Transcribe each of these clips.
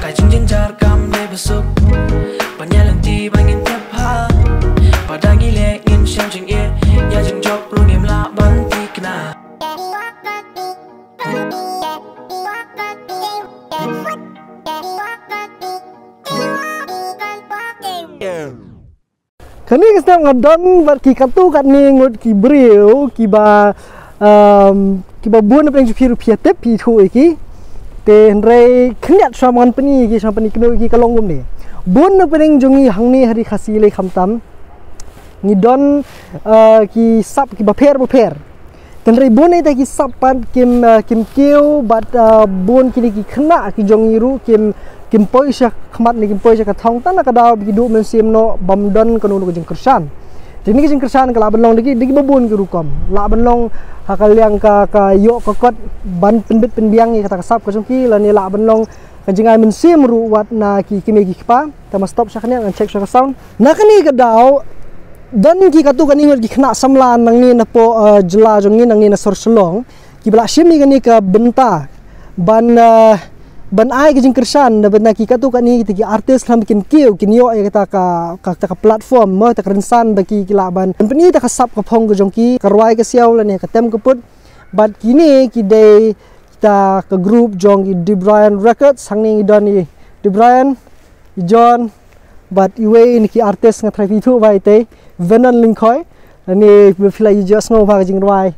Hai jenjar kam de besuk Banyalan ti bangin tiap hal Padang ilek ngin siang jeng ye Ya jeng jok lu ngim la banti kena Kani kita ngadon buat ki katu kat ni ngut ki brio ki ba buan apa yang jupir piatep pi tu iki te ndre kniat saman pani ki sampani keno iki kalong ni buan apa yang jongi hang ni hari khasi le khamtam ni don ki sap ki baper tenre buan ni ta ki sap pan kim keu bat buan ki kena ki jongi ru kim poisha khmat ni kim poisha ka thong tan ka daw bi du men sim no bamdon kanu ko jeng kersan jadi jeng kersan ka la banlong digi babun ki rukom la banlong hakal yang ka yo ka kot ban penbit penbiang ni kata kasap ka jongki la ni la banlong ka jengai men sim ru wat na ki kimegi pa ta ma stop saknya ngan check ka sound na kani ka daw dan ki katu kani ngot ki khna samlan nang ni na po jela jong ni nang ni na sor selong ki bla sim ni kani ka benta ban ai ke jingkersan da benda ki katu kani ki artis lam bikin kiu kinyo ya kita ka platform mo ta rensan bagi kilaban company ta kasap ka phong jongki karwai ke siaw la ne ka tem ke put but kini ki day kita ke group jong ki De Brian Records hangni don ni De Brian John but iwe ni ki artis nga trafi tu bai te Venon Linkoy ni bila you just know ba jingwai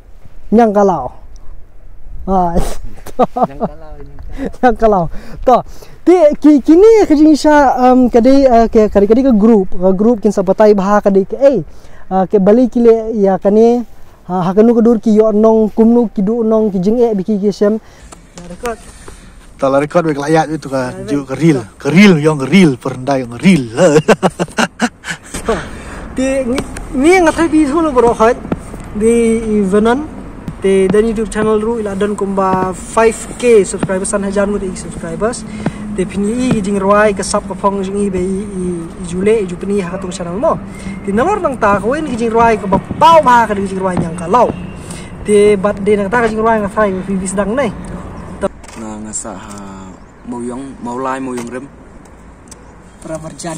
nyang kalau yang kalau to kini kejinsa kadi ke grup kin sabatai bah kadi ke ke bali kile ya kani hakanu kedur ki yo nong kumnu kidu nong kijing biki kisem record tala record bek layak itu ka ju ke real yang real perendai yang real ni ngatai bi solo bro khat di Venon te dan YouTube channel ru ila dan kumba 5k subscribers san hajan mut subscribers te pini i jing rwai ka sap ka phong jing i be i jule ju pini ha tu channel mo ti nalor nang ta ko en jing rwai ka ba pau ba ka jing rwai yang ka law te bat de nang ta ka jing rwai nga fai fi bis dang nai na ngasa ha moyong maulai moyong rem pravarjan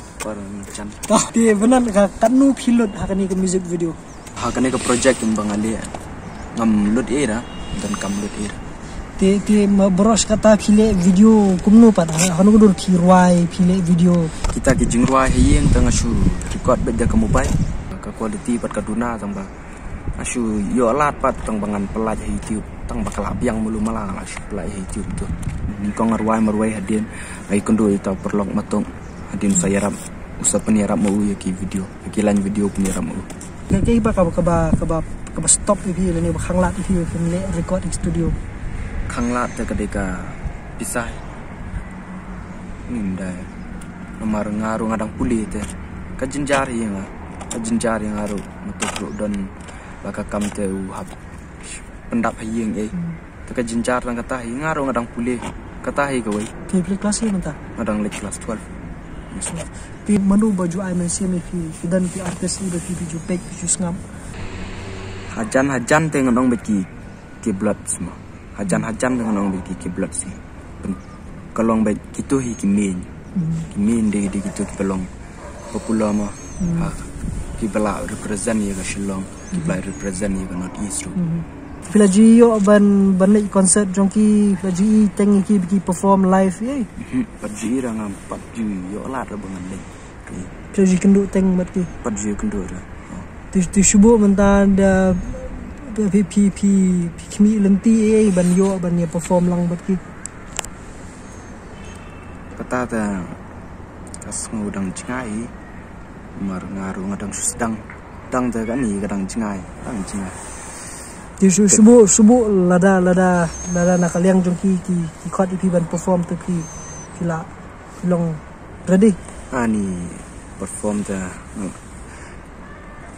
to te benan ka kanu pilot ha kani ka music video ha kani ka project yang bangali ngam lut era dan kam lut era te bros kata pile video kumno pat hanu dur kirwai pile video kita ki jingruai hieng tang asu record beda ke mobile ka quality pat kaduna tang ba asu yo lat pat tang bangan pelaj YouTube tang bakal abiang mulu malang asu pelaj YouTube tu ni kong marwai hadin ai kondo ita perlok matong hadin saya rap usap penyiarap mau ya ki video kilan video penyiarap mau nanti ba ka stop ipi ni khang lat ipi le record studio khang lat te kadeka pisah nindai nomor ngaru ngadang puli te ka jenjar yang ngaru metuk don baka kam te hab pendap hieng te ka jenjar nang kata ngaru ngadang puli kata hi gawai te kelas ni menta ngadang le kelas 12 pi manu baju ai men sim fi dan pi artis ibe pi ju pek pi ngam hajan te ngadong beki kiblat semua hajan dengan ngadong beki kiblat sih kalong baik gitu hi kimin de gitu kalong popular mah kibla represent ya ke Shillong kibla represent ya ke North East Filaji yo ban concert jongki filaji tengi ki perform live ye paji rang paji yo lat bangan le filaji kendu teng mat ki paji kendu tu shubo menta da pi kimi lenti ban yo ban ya perform lang mat ki kata ta kas ngudang cingai mar ngaru ngadang sedang dang ta kan ni kadang cingai ti shubo lada nakaliang jongki ki khot ipi ban perform tu ki kila long ready ani perform ta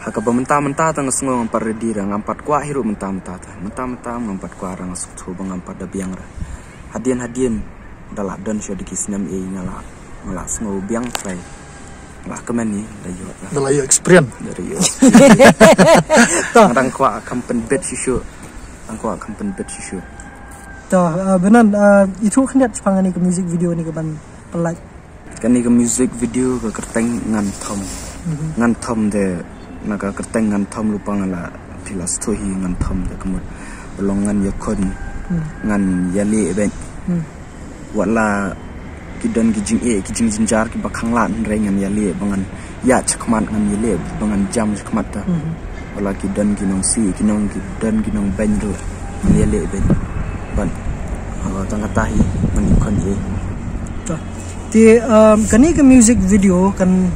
haka mentah tang sengong par ready rang ampat kwa hiru mentah ngampat kwa rang suktu bang ampat da biang ra hadian dalah dan syo dikisnam ngala sengau biang frai lah kemen ni dalah yo experience dari yo tang kwa kampen bet shishu to benan itu khniat pangani ke music video ni ke ban pelaj. Kani ke music video ke kerteng ngan thom de naga kerteng ngan thom lupa ngala pilas tohi ngan thom de kemud belongan yakon ngan yali ben wala kidan kijing kijing jinjar ki bakang lan rengan yali bangan ya cakmat ngan yali bangan jam cakmat ta wala kidan kinong kinong ben do yali ben ban tangga tahi menyukan Ti kani ke music video kan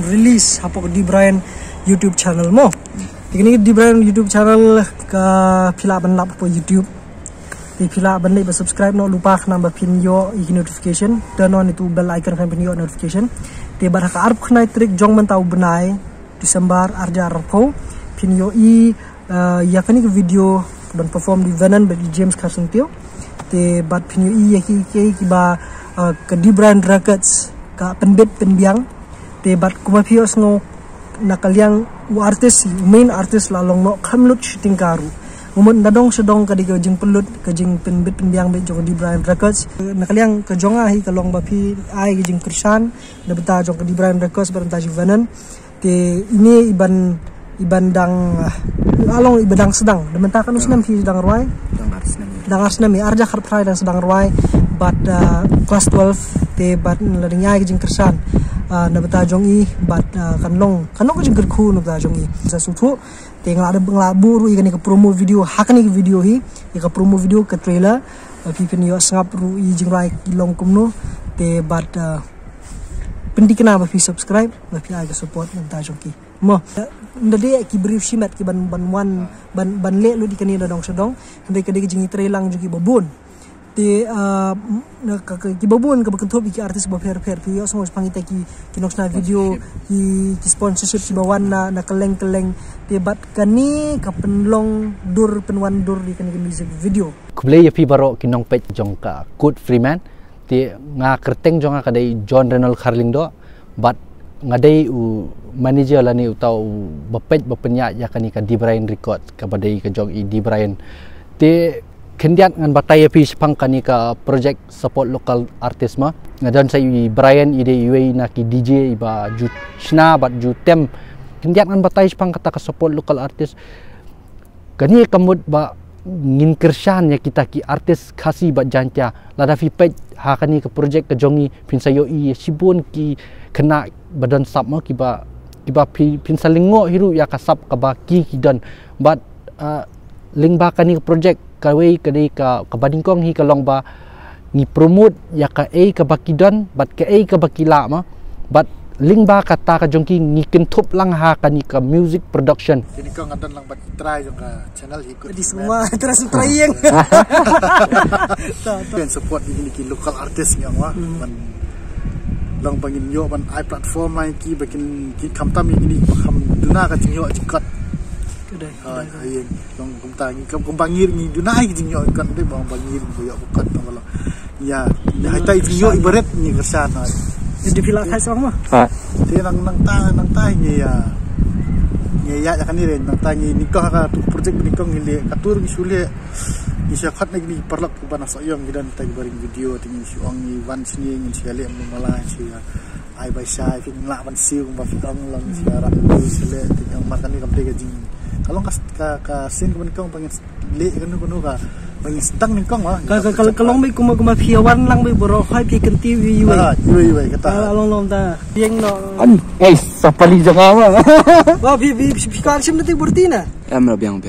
release apa di Brian YouTube channel mo. Kini di Brian YouTube channel ka pila ban lap po YouTube. Ti pila ban le subscribe no lupa number pin yo notification turn on itu bell icon kan pin yo notification. Ti bar ka arp khnai trik jong man tau benai Disember arja arpo pin yo ya kani ke video ban perform di Venom di James Carson Tio. Ti bat pin yo ya ki ba ke di Brian Records ka penbit penbiang te bat kuma pios ngo nakaliang artis main artis lalong no kamlut shooting karu umut nadong sedong ka di jing pelut ka jing penbit penbiang be jong di Brian Records nakaliang ka jonga hi ka long ba pi ai ka jing Krishan da beta jong ka di Brian Records berenta Venom te ini iban dang along ibadang sedang da menta kan usnam hi dang ruai dang arsnami arja khar prai dang sedang ruai but class 12 te bat ladingnya jing Krishan na beta jong i but kanong jing gerku na beta jong i sa sutu te ngala bangla buru i ka promo video hakani video hi ka promo video ka trailer pipin yo sangap ru i jing rai long kumno te but pendikna ba fi subscribe ba fi aga support na beta jong ki mo ndade ki brief shimat ki ban le lu di kanina dong sedong hande ka de jing trailer jong ki babun ti ki babun ka bakentup ki artis ba fer pi so pangita ki noksna video ki sponsorship si bawan na keleng ti bat kani ka penlong dur penwan dur di kani music video kuble ya pi baro kinong pet jong ka good freeman ti nga kerteng jong ka dai John Renal Carling do but ngadai u manager la ni utau bapet bapenya ya kani ka di Brian Record ka badai ka jong i di Brian ti kendian ngan bataya pi sepang kani ka project support local artist ma ngadan sa Brian ide iwe na ki DJ iba ju shna bat ju tem kendian ngan bataya sepang kata ka support local artist kani kamut ba ngin kershan ya kita ki artis khasi ba jantia lada fi pej ha kani ka project ka jongi pinsayo i sibun ki kena badan sap ma ki ba pinsalingo hiru ya ka sap ka ba ki dan but ling ba kani ka project kawai kadai ka kabadingkong hi kalong ba ni promote ya ka ka bakidon bat ka ka bakila ma bat ling ba kata ka jongki ni kentup lang ha kani ka music production ini kong adan lang bat try jong ka channel ikut di semua terus trying dan support ini ki local artist yang wa ban long bangin yo ban I platform mai ki bakin ki kamtam ini bakam duna ka jing yo jikat ayen long kumtangi kumbangir ni dunai jing yo kan de bang bangir yo bukan tawala ya hatai jing yo ibarat ni kersan di pila kai sama te nang ta ni ya kan ni ren nang ta ni nikah ka tu project nikah ni le katur ni sule ni syakat ni perlak ku bana sayang gidan ta baring video tingi si ong ni wan sini ngin siale mala si ai bai sai fin la ban siu ba fi ong lang siara sile tingang makan ni kamde jing kalau ka sin ko kong pangin le kanu ka pangin stang ning kong kalau mai kuma phiawan lang mai boro khai pi kan ti wi wi kata long ta yeng no an sapali jaga ma wa bi kan sim nati burtina em là biang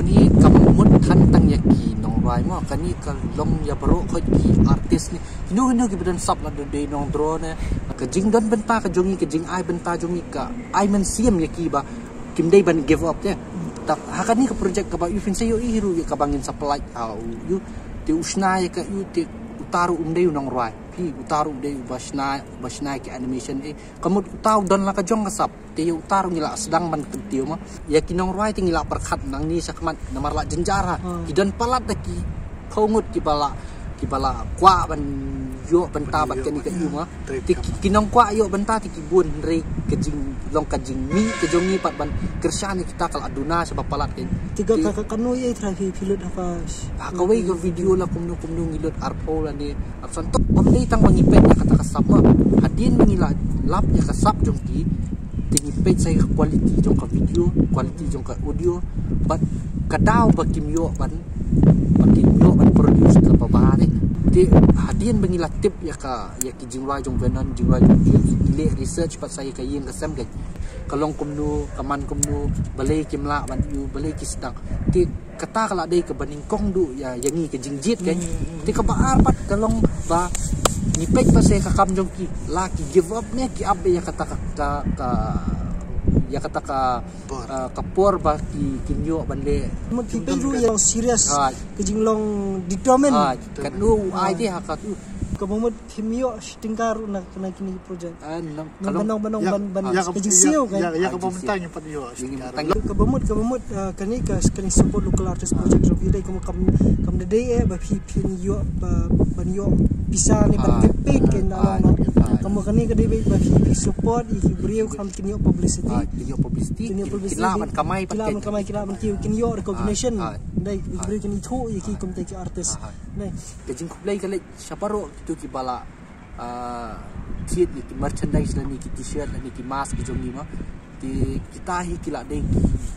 ni kamut kan tang yaki nong rai ma kani ka long ya baro khoi ki artist ni hinu ki bedan sap la de nong drone ka jing don benta ka jongi ka jing ai benta jongi ka ai man siam yaki ba kim dai ban give up ya tak hakani ka project ka ba you fin sayo ihiru ya ka bangin supply au you ti usna ya ka you ti utaru umdai nong rai pi utaru dei basna ki animation kamut utaw don la ka jong ka sap ti utaru ngila sedang man tiu ma ya kinong rai ti ngila perkhat nang ni sakmat namar la jenjara kidan palat ki phongut ki bala kwa ban yo benta bat kani ka yuma ti kinong kwa yo benta ti kibun re kejing long kajing mi kejongi pat ban kersyani kita kal aduna sebab palat ke tiga kakak kanu ye trafi pilot apa kawai go video la kumnu ngilot arpo la ni absan to pamdei tang mangipet na kata sama hadin mengila lap ya kasap jongki tinggi page saya quality jongka video quality jongka audio but kadau bakimyo ban produce ke babare ti hadin mengila tip ya ki jingwai jong venan jingwai jong ile research pat saya ka yin kasam ke kalong kumnu kaman kumnu balai kimla ban yu balai kisdak ti kata kala dei ke baningkong du ya yangi ke jingjit kan ti ka baar pat kalong ba ni pek pa saya kakam jong ki laki give up ne ki abe ya kata kapor ba ki kinyo bande mo people ru yang serious ke jinglong determine kan nu ai dia hakatu kabomot himyo tingkar na kini project banong ban ya kejisiu kan ya kabomtang yung padiyo kabomot kani support local artist project so bidai kam dei ba pin yo ban yo bisa ni ban campaign ken along kamu kani kadai ba support i brio kam kini publicity kila ban kamai kini yo recognition dai brio kini thu ki kom te artist dai kejing kuplay kale syaparo tu ki bala kit ni merchandise ni ki t-shirt ni ki mask ki jongi ma ti kita hi kila dei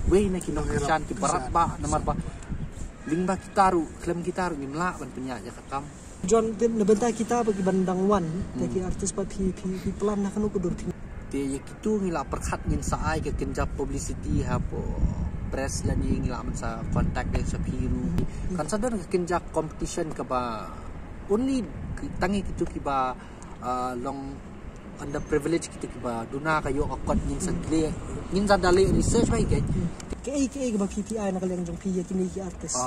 we na ki no shan ki barat ba namar ba ling ba kitaru klem kitaru ni mla ban punya ya kakam John tin nabenta kita bagi bandang wan taki artis pa pi plan na kanu kudur ti ya kitu ngila perkhat ngin saai ke kenjap publicity ha po press la ni ngila man sa contact dengan sa piru kan sadar ke kenjap competition ka ba only tangi kitu ki ba long under privilege kitu ki ba duna kayo akot ngin sa clear ngin sa dali research ba ke ba PPI na kalang jong piya kini ki artist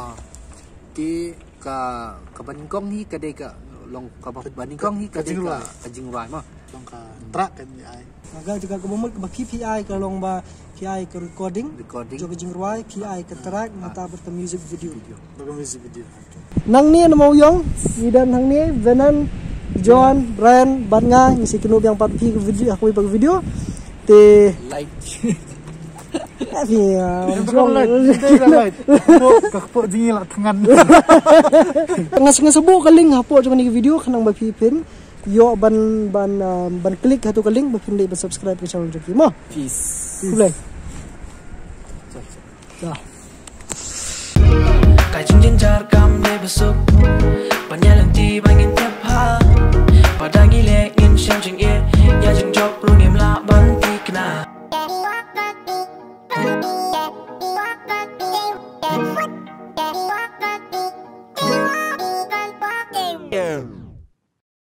ti ka baningkong hi kadai ka long ka baningkong hi kadai ka kajingwai ma long ka track kan ai aga juga kabomot ba PPI ka long ba PI ka recording jo kajingwai PI ka track mata ber music video nang ni na mauyong idan hang ni Venan John Brian Banga ngisi kinu yang pat video aku pag video te like kakpo jingila tangan ngas sebu kaling hapo jong ni video kanang ba pipin yo ban klik hatu kaling ba pindai ba subscribe ke channel joki mo peace kulay Kajing jar kam ne besok banyak ti bangin